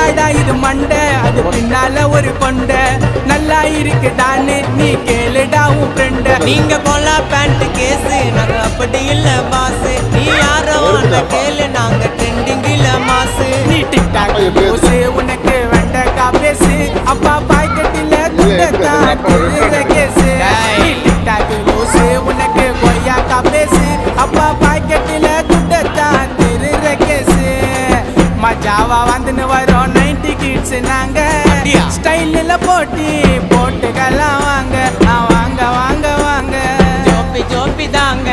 என்னடா இது மண்டை அது பின்னால ஒரு கொண்ட நல்லா இருக்குடான்னு நீ கேளுடா உன் ஃப்ரெண்ட. நீங்க கோலா பேண்ட் கேஸு நாங்க அப்படி இல்ல பாஸ். நீ யாரோ அந்த கேளு நாங்க ட்ரெண்டிங்கில மாசு. நீ டிக்டாக் போசு உனக்கு வெண்டக்கா பேசு அப்பா பாக்கெட்டில துண்டத்தான் திருற கேசு. நீ டிக்டாக் போசு உனக்கு கொய்யாக்கா பேசு அப்பா பாக்கெட்டில துண்டத்தான் திருற கேசு. மஜாவா வந்துன்னு வரோம் 90 கிட்ஸ் நாங்க ஸ்டைலில் போட்டி போட்டுக்கலாம் வாங்க வாங்க வாங்க வாங்க ஜோப்பி ஜோப்பி தாங்க.